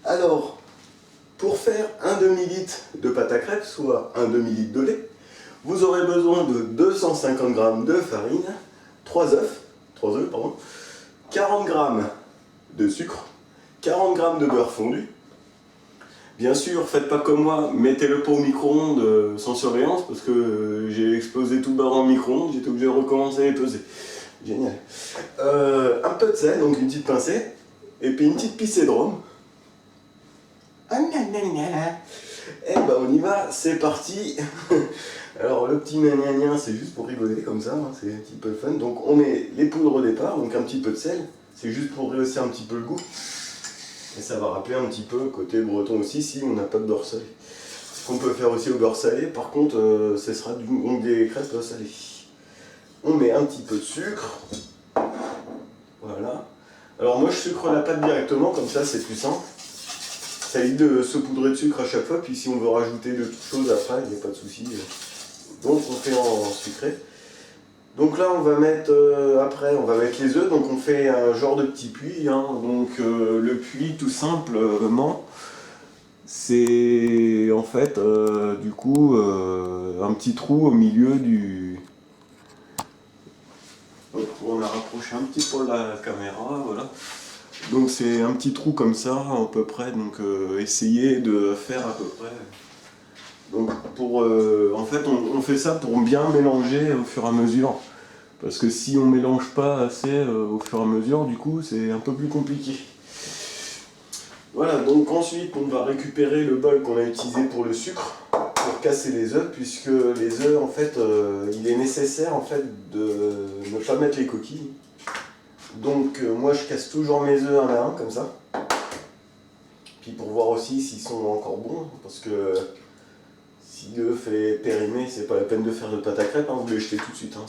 Alors, pour faire un demi-litre de pâte à crêpes, soit un demi-litre de lait, vous aurez besoin de 250 g de farine, 3 œufs, 40 g de sucre, 40 g de beurre fondu. Bien sûr, faites pas comme moi, mettez-le pas au micro-ondes sans surveillance parce que j'ai explosé tout le beurre dans le micro-ondes, j'étais obligé de recommencer et peser. Génial. Un peu de sel, donc une petite pincée, et puis une petite pissée de rhum. Et ben on y va, c'est parti. Alors le petit gna c'est juste pour rigoler comme ça, hein, c'est un petit peu fun. Donc on met les poudres au départ, donc un petit peu de sel, c'est juste pour rehausser un petit peu le goût. Et ça va rappeler un petit peu côté breton aussi si on n'a pas de beurre salé. Ce qu'on peut faire aussi au beurre salé, par contre ce sera donc des crêpes salées. On met un petit peu de sucre. Voilà. Alors moi je sucre la pâte directement, comme ça c'est plus simple. Ça évite de saupoudrer de sucre à chaque fois, puis si on veut rajouter de choses après, il n'y a pas de souci. Donc on fait en sucré. Donc là on va mettre après on va mettre les œufs, donc on fait un genre de petit puits. Hein. Donc le puits tout simplement c'est en fait du coup un petit trou au milieu du. On a rapproché un petit peu la caméra, voilà. Donc c'est un petit trou comme ça à peu près, donc essayez de faire à peu près. Donc en fait on fait ça pour bien mélanger au fur et à mesure. Parce que si on mélange pas assez au fur et à mesure, du coup c'est un peu plus compliqué. Voilà, donc ensuite on va récupérer le bol qu'on a utilisé pour le sucre, pour casser les œufs, puisque les œufs en fait il est nécessaire en fait de ne pas mettre les coquilles. Donc moi je casse toujours mes œufs un à un comme ça. Puis pour voir aussi s'ils sont encore bons, parce que si l'œuf est périmé, c'est pas la peine de faire de pâte à crêpes, hein, vous les jetez tout de suite, hein,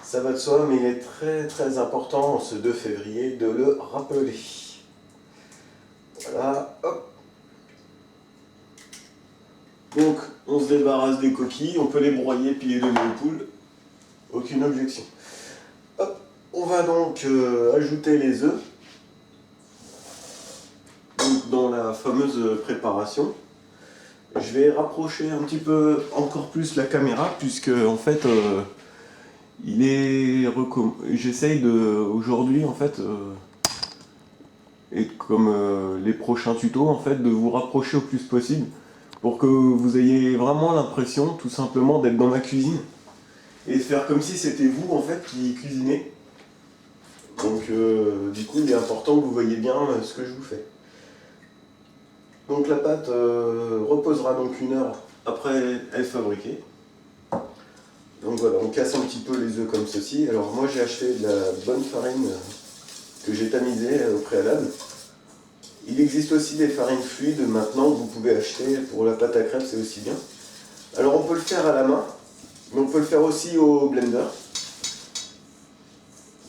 ça va de soi, mais il est très important en ce 2 février de le rappeler. Voilà, hop. Donc on se débarrasse des coquilles, on peut les broyer puis les donner aux poules, aucune objection. Hop, on va donc ajouter les œufs dans la fameuse préparation. Je vais rapprocher un petit peu encore plus la caméra puisque en fait j'essaye de aujourd'hui en fait et comme les prochains tutos en fait de vous rapprocher au plus possible pour que vous ayez vraiment l'impression tout simplement d'être dans ma cuisine et de faire comme si c'était vous en fait qui cuisinez. Donc du coup il est important que vous voyez bien ce que je vous fais. Donc la pâte reposera donc 1 heure après être fabriquée. Donc voilà, on casse un petit peu les œufs comme ceci. Alors moi j'ai acheté de la bonne farine que j'ai tamisée au préalable. Il existe aussi des farines fluides maintenant que vous pouvez acheter pour la pâte à crêpes, c'est aussi bien. Alors on peut le faire à la main, mais on peut le faire aussi au blender.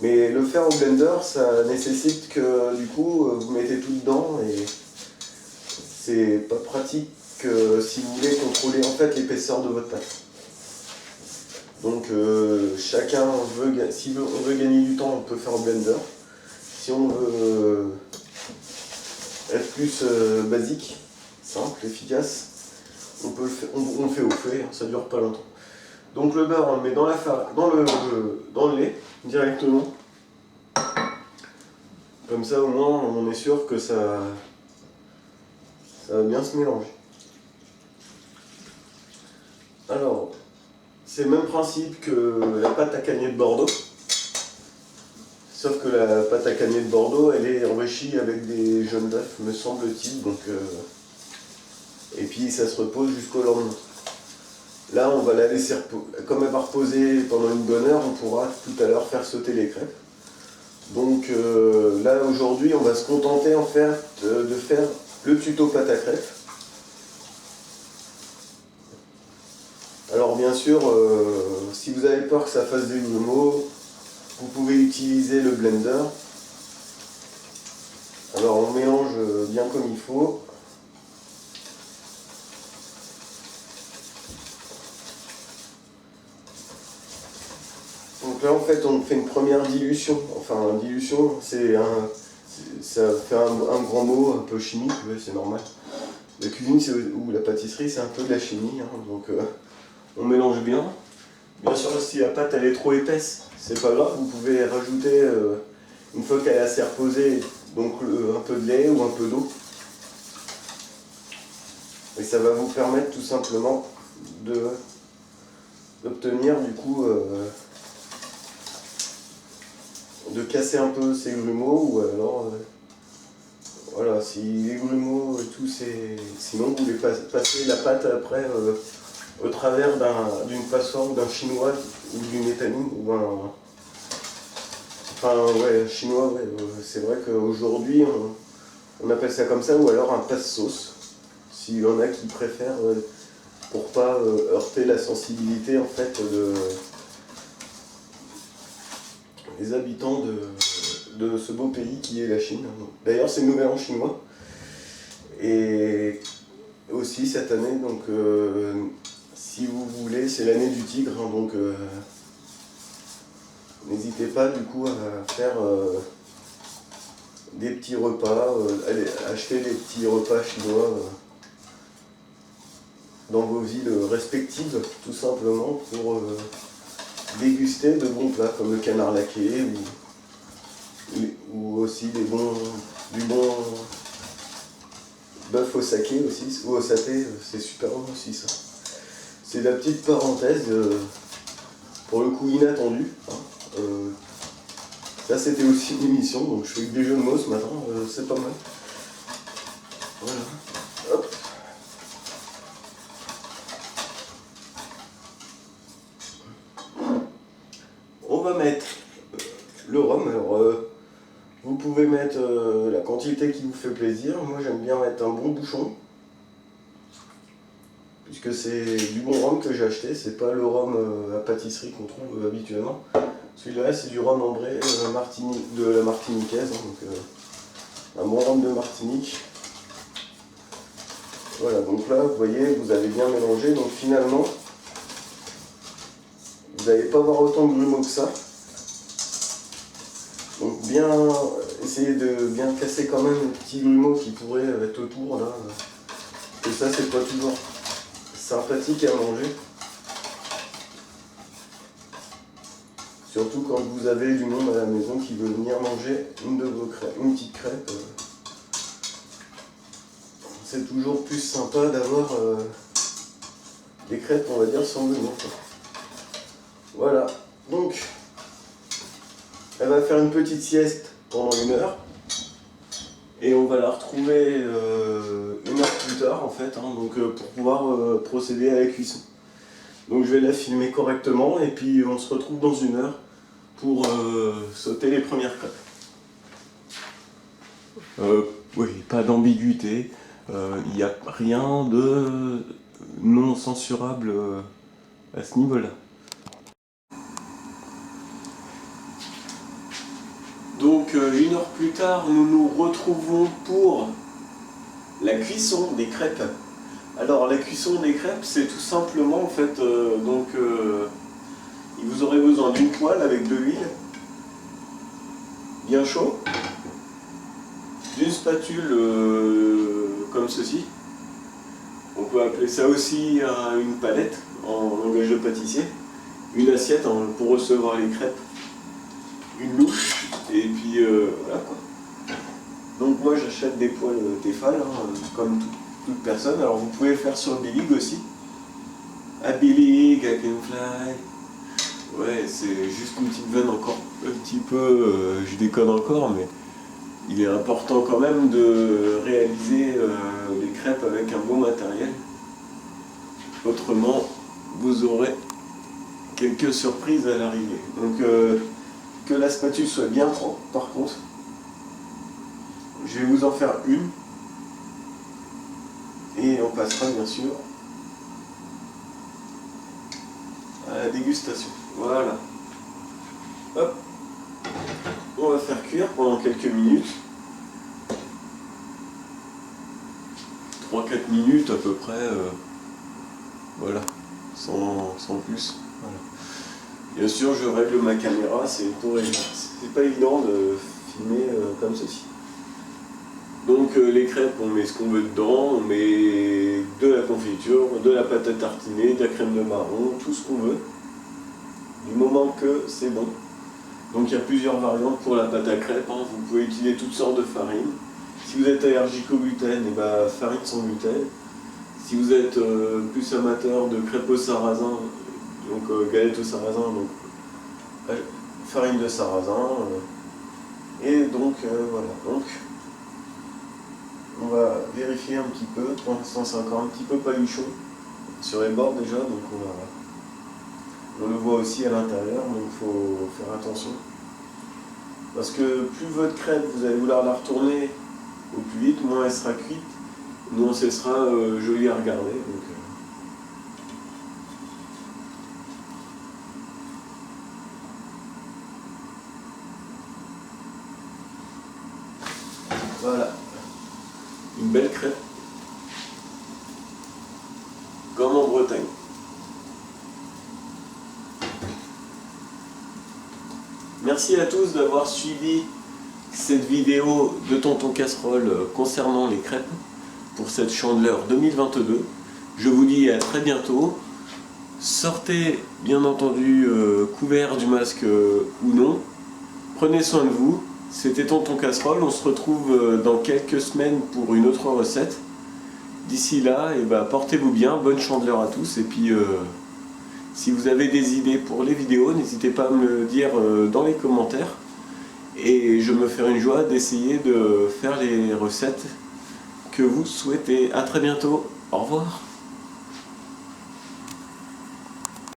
Mais le faire au blender, ça nécessite que du coup vous mettez tout dedans et c'est pas pratique si vous voulez contrôler en fait l'épaisseur de votre pâte. Donc chacun veut, si on veut gagner du temps, on peut faire au blender. Si on veut être plus basique, simple, efficace, on le fait au fouet, ça dure pas longtemps. Donc le beurre, on le met dans le lait directement. Comme ça au moins on est sûr que ça va bien se mélanger. Alors, c'est le même principe que la pâte à cannelle de Bordeaux. Sauf que la pâte à cannelle de Bordeaux, elle est enrichie avec des jaunes d'œufs, me semble-t-il. Et puis ça se repose jusqu'au lendemain. Là, on va la laisser reposer. Comme elle va reposer pendant une bonne heure, on pourra tout à l'heure faire sauter les crêpes. Donc là, aujourd'hui, on va se contenter en fait de faire le tuto pâte à crêpes. Alors bien sûr, si vous avez peur que ça fasse des grumeaux, vous pouvez utiliser le blender. Alors on mélange bien comme il faut. Donc là en fait on fait une première dilution. Enfin dilution, c'est ça fait un grand mot un peu chimique, ouais, c'est normal. La cuisine ou la pâtisserie, c'est un peu de la chimie, hein, donc on mélange bien. Bien sûr, si la pâte elle est trop épaisse, c'est pas grave, vous pouvez rajouter, une fois qu'elle est assez reposée, donc un peu de lait ou un peu d'eau. Et ça va vous permettre tout simplement d'obtenir du coup de casser un peu ces grumeaux, ou alors voilà, si les grumeaux et tout, sinon vous voulez passer la pâte après au travers d'une passoire ou d'un chinois ou d'une étamine ou un... Enfin ouais, chinois, ouais, c'est vrai qu'aujourd'hui on appelle ça comme ça, ou alors un passe-sauce, s'il y en a qui préfèrent, pour pas heurter la sensibilité en fait des habitants de ce beau pays qui est la Chine. D'ailleurs c'est le nouvel an chinois. Et aussi cette année, donc si vous voulez, c'est l'année du tigre, hein, donc n'hésitez pas du coup à faire des petits repas, allez, acheter des petits repas chinois dans vos villes respectives, tout simplement pour déguster de bons plats comme le canard laqué ou aussi du bon bœuf au saké aussi, ou au saté, c'est super bon aussi ça. C'est la petite parenthèse, pour le coup inattendue. Hein. Ça c'était aussi une émission, donc je fais que des jeux de mots ce matin, c'est pas mal. Voilà. Hop. On va mettre le rhum. Alors, vous pouvez mettre la quantité qui vous fait plaisir. Moi j'aime bien mettre un bon bouchon, puisque c'est du bon rhum que j'ai acheté, c'est pas le rhum à pâtisserie qu'on trouve habituellement. Celui-là c'est du rhum ambré de la martiniquaise, hein, donc un bon rhum de Martinique. Voilà, donc là vous voyez, vous avez bien mélangé, donc finalement vous n'allez pas avoir autant de grumeaux que ça. Donc bien essayer de bien casser quand même les petits grumeaux qui pourraient être autour là. Et ça c'est pas toujours sympathique à manger. Surtout quand vous avez du monde à la maison qui veut venir manger une de vos crêpes, une petite crêpe. C'est toujours plus sympa d'avoir des crêpes, on va dire, sans venin. Voilà, donc elle va faire une petite sieste pendant 1 heure. Et on va la retrouver 1 heure plus tard en fait, hein, donc, pour pouvoir procéder à la cuisson. Donc je vais la filmer correctement et puis on se retrouve dans 1 heure pour sauter les premières crêpes. Oui, pas d'ambiguïté, il n'y a rien de non censurable à ce niveau-là. Donc 1 heure plus tard, nous nous retrouvons pour la cuisson des crêpes. Alors la cuisson des crêpes, c'est tout simplement en fait, vous aurez besoin d'une poêle avec de l'huile, bien chaud, d'une spatule comme ceci. On peut appeler ça aussi une palette en langage de pâtissier, une assiette pour recevoir les crêpes, une louche, et puis voilà quoi. Donc moi j'achète des poêles Tefal, hein, comme toute personne. Alors vous pouvez le faire sur Billig aussi. À Billig, I can fly. Ouais, c'est juste une petite vanne encore un petit peu, je déconne encore, mais il est important quand même de réaliser les crêpes avec un bon matériel. Autrement, vous aurez quelques surprises à l'arrivée. Donc que la spatule soit bien propre par contre. Je vais vous en faire une. Et on passera bien sûr à la dégustation. Voilà. Hop. On va faire cuire pendant quelques minutes. 3-4 minutes à peu près. Voilà. Sans plus. Voilà. Bien sûr, je règle ma caméra, c'est pas évident de filmer comme ceci. Donc les crêpes, on met ce qu'on veut dedans, on met de la confiture, de la pâte à tartiner, de la crème de marron, tout ce qu'on veut, du moment que c'est bon. Donc il y a plusieurs variantes pour la pâte à crêpes, hein. Vous pouvez utiliser toutes sortes de farines. Si vous êtes allergique au gluten, et ben, farine sans gluten. Si vous êtes plus amateur de crêpes au sarrasin, donc galettes au sarrasin, donc farine de sarrasin. Et donc voilà. Donc, on va vérifier un petit peu. Pour l'instant c'est encore un petit peu paluchon sur les bords déjà, donc on le voit aussi à l'intérieur, donc il faut faire attention. Parce que plus votre crêpe, vous allez vouloir la retourner au plus vite, moins elle sera cuite, moins elle sera jolie à regarder. Donc, voilà, une belle crêpe, comme en Bretagne. Merci à tous d'avoir suivi cette vidéo de Tonton Casserole concernant les crêpes pour cette Chandeleur 2022. Je vous dis à très bientôt. Sortez bien entendu couverts du masque ou non. Prenez soin de vous. C'était Tonton Casserole. On se retrouve dans quelques semaines pour une autre recette. D'ici là, portez-vous bien. Bonne Chandeleur à tous. Et puis, si vous avez des idées pour les vidéos, n'hésitez pas à me le dire dans les commentaires. Et je me ferai une joie d'essayer de faire les recettes que vous souhaitez. A très bientôt. Au revoir.